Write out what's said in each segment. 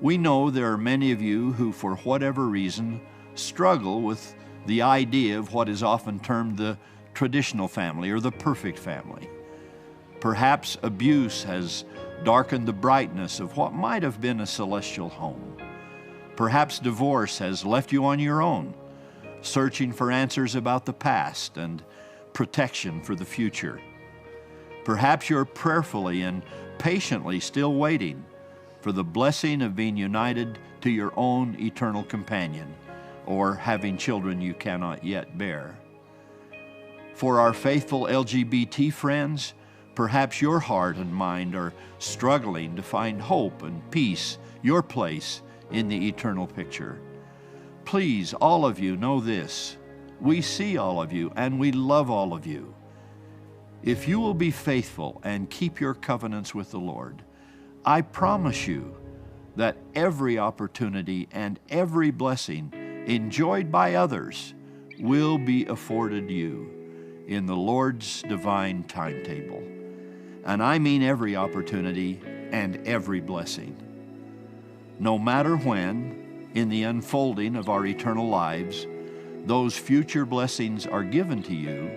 We know there are many of you who, for whatever reason, struggle with the idea of what is often termed the traditional family or the perfect family. Perhaps abuse has darkened the brightness of what might have been a celestial home. Perhaps divorce has left you on your own, searching for answers about the past and protection for the future. Perhaps you're prayerfully and patiently still waiting for the blessing of being united to your own eternal companion, or having children you cannot yet bear. For our faithful LGBT friends, perhaps your heart and mind are struggling to find hope and peace, your place in the eternal picture. Please, all of you, know this. We see all of you and we love all of you. If you will be faithful and keep your covenants with the Lord, I promise you that every opportunity and every blessing enjoyed by others will be afforded you in the Lord's divine timetable. And I mean every opportunity and every blessing. No matter when, in the unfolding of our eternal lives, those future blessings are given to you,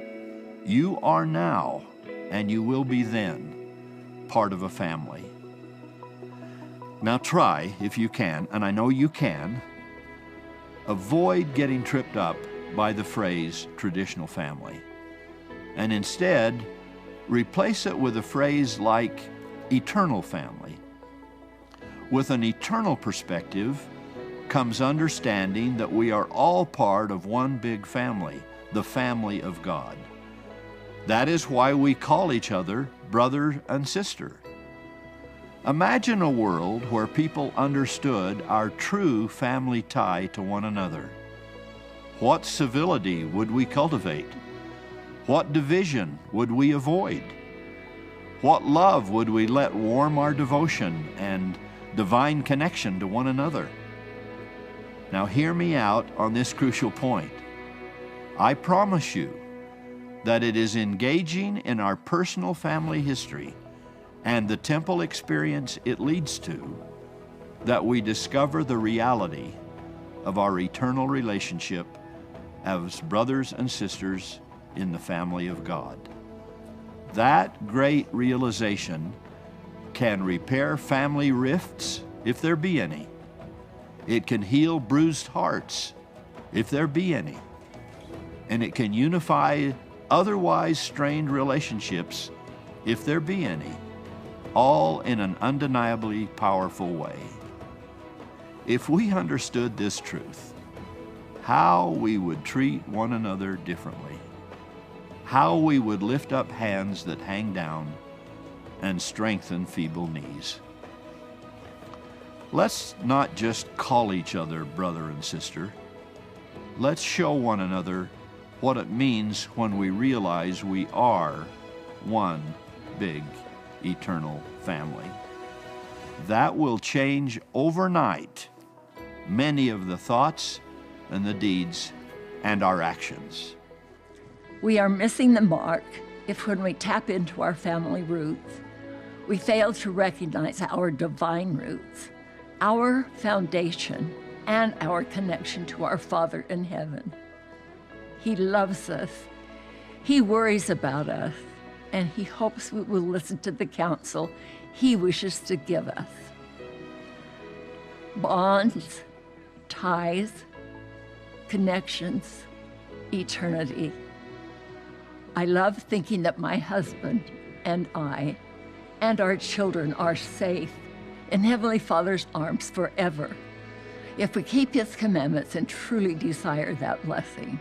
you are now, and you will be then, part of a family. Now try, if you can, and I know you can, avoid getting tripped up by the phrase traditional family, and instead replace it with a phrase like eternal family. With an eternal perspective comes understanding that we are all part of one big family, the family of God. That is why we call each other brother and sister. Imagine a world where people understood our true family tie to one another. What civility would we cultivate? What division would we avoid? What love would we let warm our devotion and divine connection to one another? Now hear me out on this crucial point. I promise you that it is engaging in our personal family history and the temple experience it leads to that we discover the reality of our eternal relationship as brothers and sisters in the family of God. That great realization can repair family rifts, if there be any. It can heal bruised hearts, if there be any. And it can unify otherwise strained relationships, if there be any, all in an undeniably powerful way. If we understood this truth, how we would treat one another differently, how we would lift up hands that hang down and strengthen feeble knees. Let's not just call each other brother and sister. Let's show one another what it means when we realize we are one big eternal family. That will change overnight many of the thoughts and the deeds and our actions. We are missing the mark if when we tap into our family roots, we fail to recognize our divine roots, our foundation, and our connection to our Father in heaven. He loves us, He worries about us, and He hopes we will listen to the counsel He wishes to give us. Bonds, ties, connections, eternity. I love thinking that my husband and I and our children are safe in Heavenly Father's arms forever if we keep His commandments and truly desire that blessing.